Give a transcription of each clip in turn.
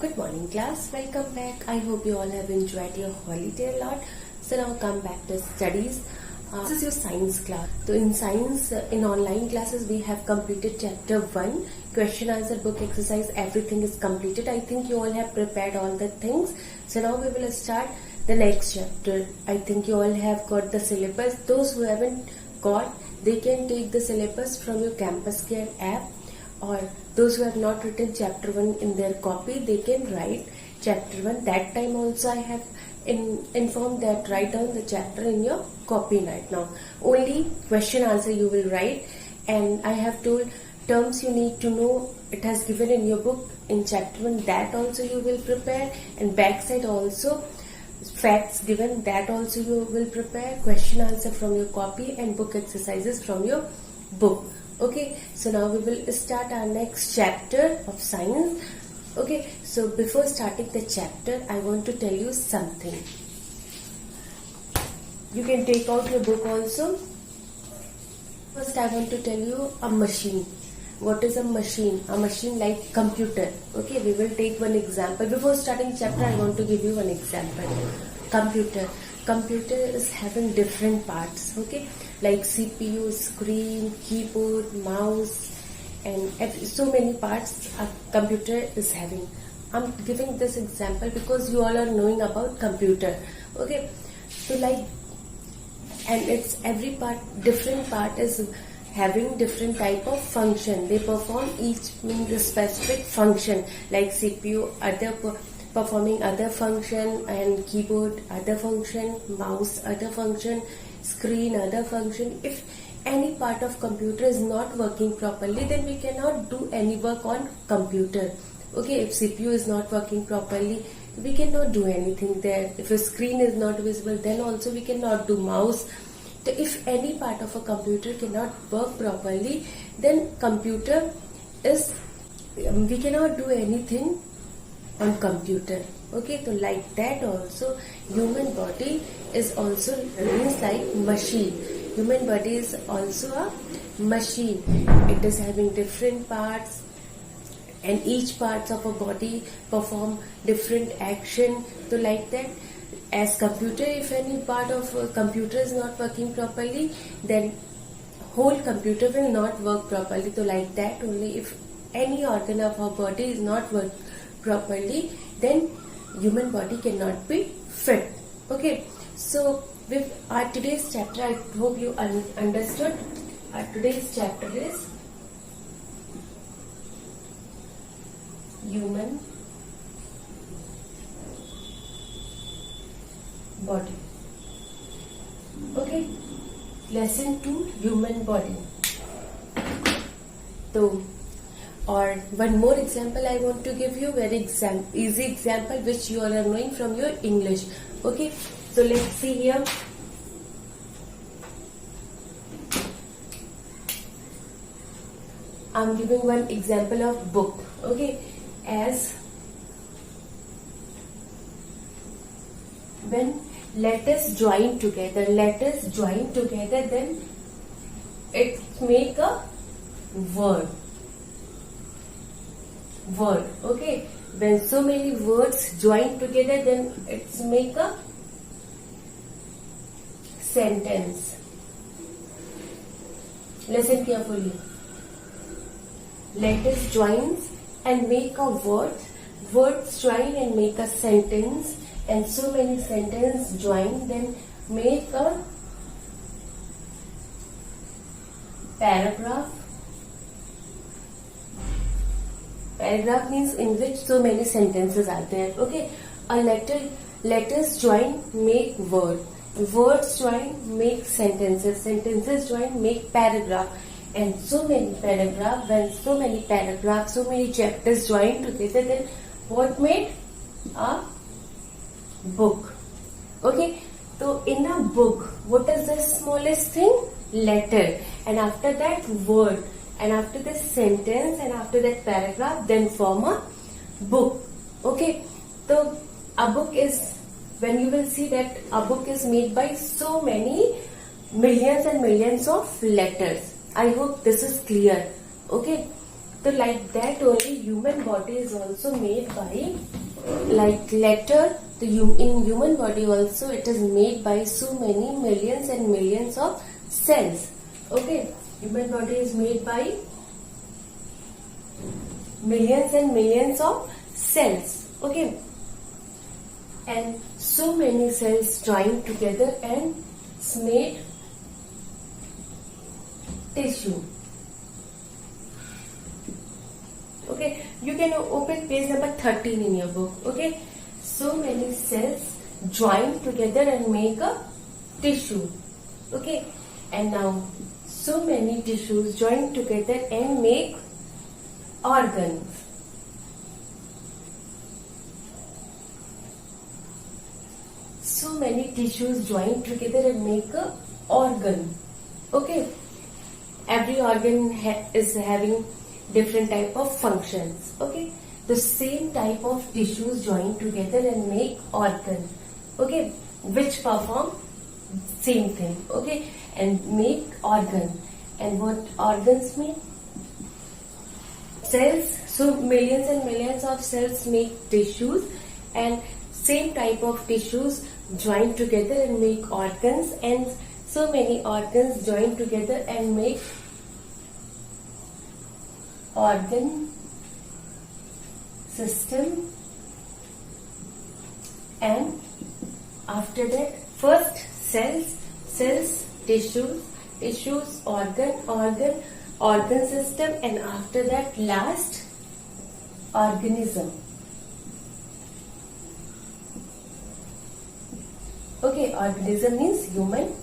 Good morning class, welcome back. I hope you all have enjoyed your holiday a lot. So now come back to studies. This is your science class. So in science, in online classes we have completed chapter 1, question answer book exercise, everything is completed. I think you all have prepared all the things. So now we will start the next chapter. I think you all have got the syllabus. Those who haven't got, they can take the syllabus from your Campus Care app, or those who have not written chapter 1 in their copy, they can write chapter 1. That time also I have informed that write down the chapter in your copy right now. Only question answer you will write, and I have told terms you need to know, it has given in your book in chapter 1, that also you will prepare, and backside also facts given, that also you will prepare, question answer from your copy and book exercises from your book. Okay, so now we will start our next chapter of science. Okay, so before starting the chapter, I want to tell you something. You can take out your book also. First, I want to tell you a machine. What is a machine? A machine like computer. Okay, we will take one example. Before starting chapter, I want to give you one example. Computer. Computer is having different parts. Okay, like CPU, screen, keyboard, mouse, and so many parts a computer is having. I'm giving this example because you all are knowing about computer. Okay, so like, and it's every part, different part is having different type of function. They perform each means a specific function, like CPU other performing other function, and keyboard other function, mouse other function, screen other function. If any part of computer is not working properly, then we cannot do any work on computer. Okay, if CPU is not working properly, we cannot do anything there. If a screen is not visible, then also we cannot do mouse. So if any part of a computer cannot work properly, then computer is, we cannot do anything on computer. Okay, so like that also human body is also means like machine. Human body is also a machine. It is having different parts, and each parts of a body perform different action. So like that, as computer, if any part of a computer is not working properly, then whole computer will not work properly. So like that only, if any organ of our body is not working properly, then human body cannot be fit. Okay, so with our today's chapter, I hope you understood. Our today's chapter is human body. Okay, lesson 2, human body. So, or one more example I want to give you, very easy example which you all are knowing from your English. Okay, so let's see here. I'm giving one example of book. Okay, as when letters join together, then it make a word. Okay, when so many words join together, then it's make a sentence. Listen carefully. Letters joins and make a word. Words join and make a sentence, and so many sentences join, then make a paragraph. Paragraph means in which so many sentences are there. Okay, letters join make word, words join make sentences, sentences join make paragraph, and so many paragraph. When so many paragraphs, so many chapters join together, then what made a book. Okay, so in a book, what is the smallest thing? Letter, and after that word, and after this sentence, and after that paragraph, then form a book. Okay, so a book is, when you will see that a book is made by so many millions and millions of letters. I hope this is clear. Okay, So like that only human body is also made by, like letter, in human body also it is made by so many millions and millions of cells. Okay, human body is made by millions and millions of cells. Okay, and so many cells joined together and made tissue. Okay, you can open page number 13 in your book. Okay, so many cells join together and make a tissue. Okay, and now so many tissues join together and make organs. So many tissues join together and make a organ. Okay, every organ is having different type of functions. Okay, the same type of tissues join together and make organ. Okay, which perform same thing. Okay, and make organ. And what organs mean? Cells. So millions and millions of cells make tissues, and same type of tissues join together and make organs, and so many organs join together and make organ system. And after that, first cells, tissues, organ system, and after that last organism. Okay, organism means human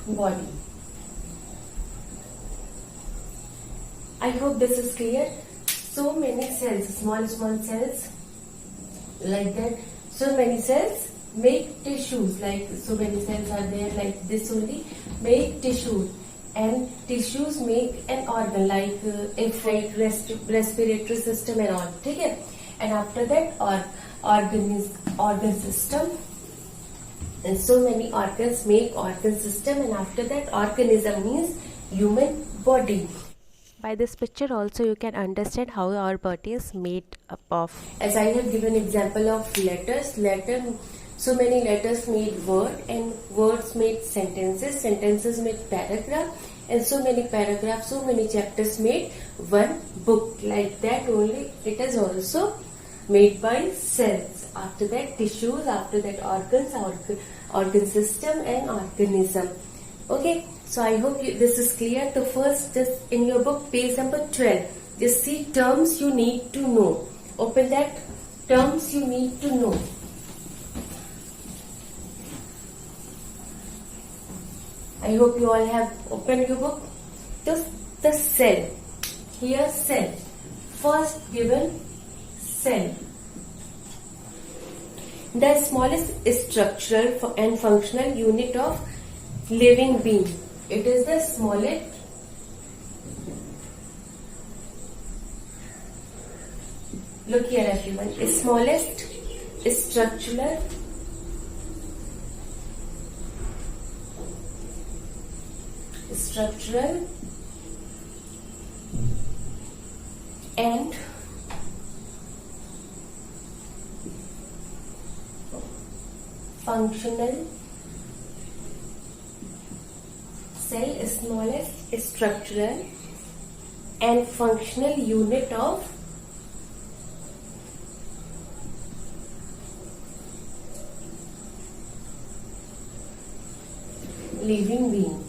body. I hope this is clear. So many cells, small cells like that. So many cells make tissues, like so many cells are there like this only, make tissues, and tissues make an organ like respiratory system and all. Okay? And after that organ system, and so many organs make organ system, and after that organism means human body. By this picture also you can understand how our body is made up of. As I have given example of letters, so many letters made word, and words made sentences made paragraph, and so many paragraphs, so many chapters made one book. Like that only it is also made by cells. After that tissues, after that organs, organ system and organism. Okay, so I hope this is clear. The first, just in your book, page number 12, just see terms you need to know. Open that, terms you need to know. I hope you all have opened your book. Just the cell. Here cell. First given cell. The smallest structural and functional unit of living being. It is the smallest look here everyone, smallest structural and functional cell, smallest structural and functional unit of living beings.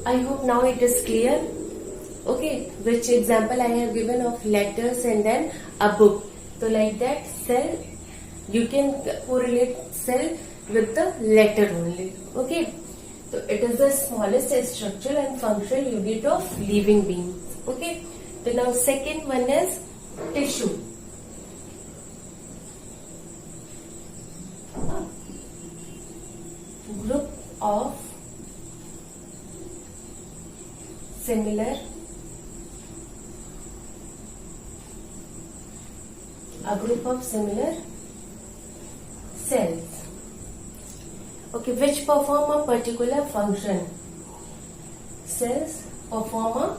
I hope now it is clear. Okay, which example I have given of letters and then a book. So like that, cell, you can correlate cell with the letter only. Okay, so it is the smallest structural and functional unit of living beings. Okay, so now second one is tissue. Group of similar cells. okay, which perform a particular function. Cells perform a,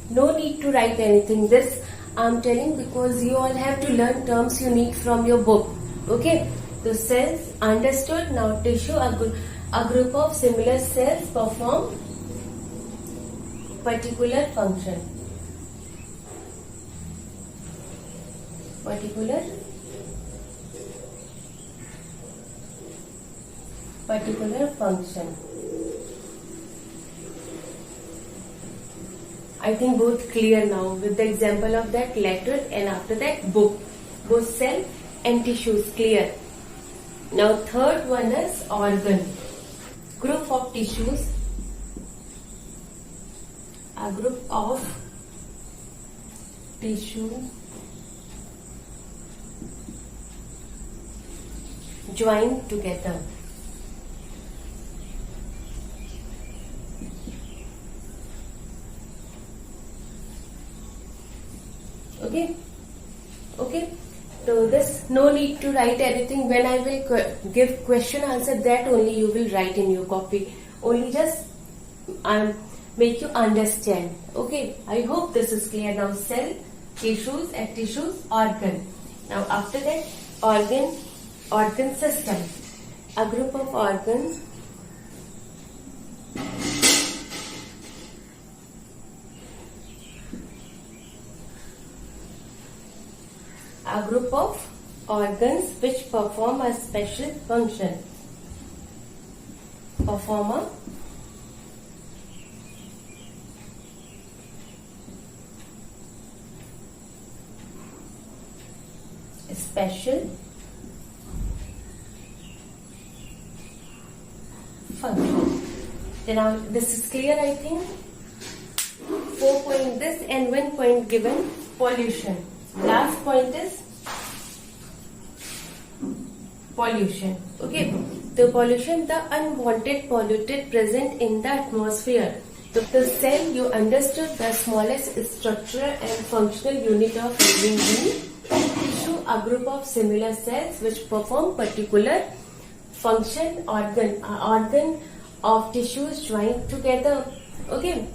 no need to write anything. This I'm telling because you all have to learn terms you need from your book. Okay, the cells understood. Now tissue, a group of similar cells perform particular function. Particular function. I think both clear now with the example of that letter and after that book. Both cell and tissues clear. Now third one is organ. Group of tissues. A group of tissue joined together. Okay. So this no need to write anything. When I will give question answer, that only you will write in your copy. Only just make you understand. Okay. I hope this is clear now. Cell, tissues, and tissues, organ. Now after that, organ system. A group of organs. A group of organs which perform a special function. Perform a special function. Then now this is clear, I think. 4 point this and 1 point given pollution. Last point is pollution. Okay, the pollution, the unwanted polluted present in the atmosphere. The cell, you understood, the smallest structural and functional unit of living being. Tissue, a group of similar cells which perform particular function. Organ of tissues joined together. Okay.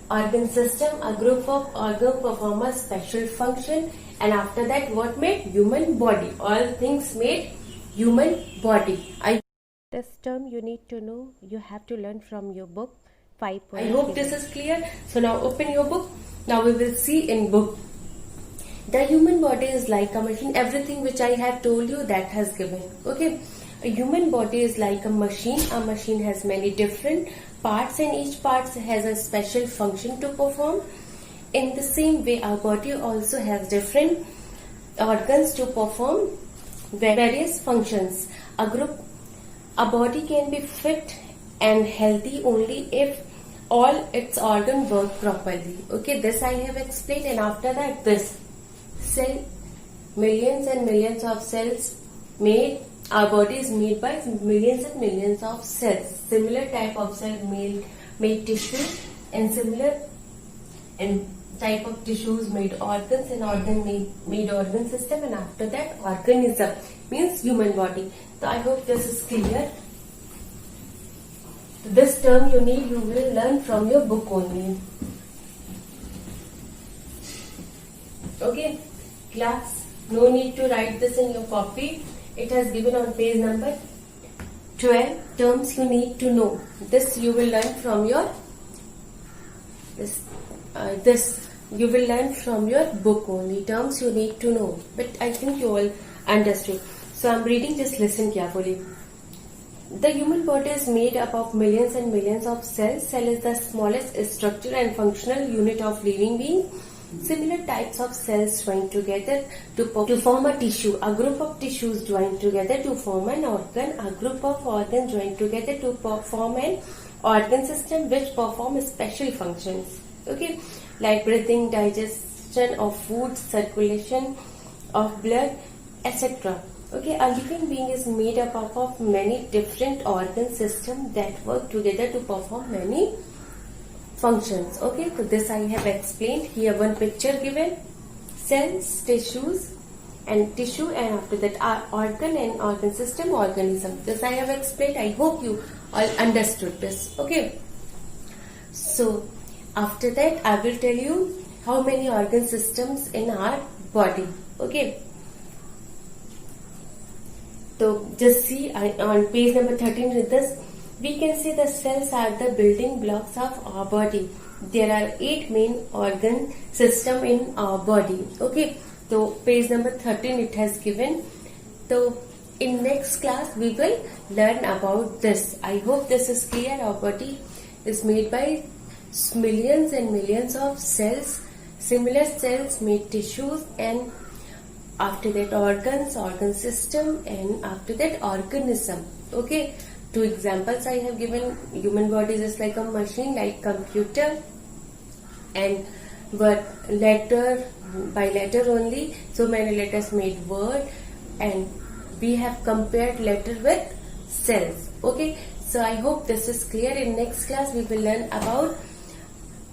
Organ system, a group of organs perform a special function, and after that what made human body. All things made human body. This term you need to know, you have to learn from your book 5. I hope this is clear. So now open your book. Now we will see in book. The human body is like a machine. Everything which I have told you, that has given. Okay. A human body is like a machine. A machine has many different parts and each part has a special function to perform. In the same way, our body also has different organs to perform various functions. A body can be fit and healthy only if all its organs work properly. Okay, this I have explained, and after that this cell, millions and millions of cells made. Our body is made by millions and millions of cells. Similar type of cell made tissue, and similar and type of tissues made organs, and organ made organ system, and after that organism means human body. So I hope this is clear. This term you will learn from your book only. Okay, class, no need to write this in your copy. It has given on page number 12 terms you need to know. This you will learn from your you will learn from your book only. Terms you need to know. But I think you all understood. So I'm reading, just listen carefully. The human body is made up of millions and millions of cells. Cell is the smallest structural and functional unit of living being. Similar types of cells join together to form a tissue. A group of tissues join together to form an organ. A group of organs join together to form an organ system which perform special functions. Okay, like breathing, digestion of food, circulation of blood, etc. Okay, a living being is made up of many different organ systems that work together to perform many functions. Okay, so this I have explained. Here one picture given. Cells, tissues, and tissue, and after that organ and organ system, organism. This I have explained. I hope you all understood this. Okay. So after that I will tell you how many organ systems in our body. Okay. So just see on page number 13 with this, we can see the cells are the building blocks of our body. There are 8 main organ system in our body. Okay. So page number 13 it has given. So in next class we will learn about this. I hope this is clear. Our body is made by millions and millions of cells. Similar cells make tissues, and after that organs, organ system, and after that organism. Okay. 2 examples I have given. Human body is like a machine, like computer, and but by letter only, so many letters made word, and we have compared letter with cells. Okay. So I hope this is clear. In next class we will learn about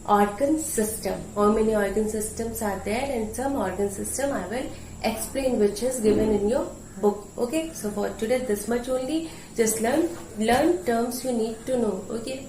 organ system. How many organ systems are there, and some organ system I will explain which is given in your book. Okay. So for today this much only. Just learn terms you need to know. Okay.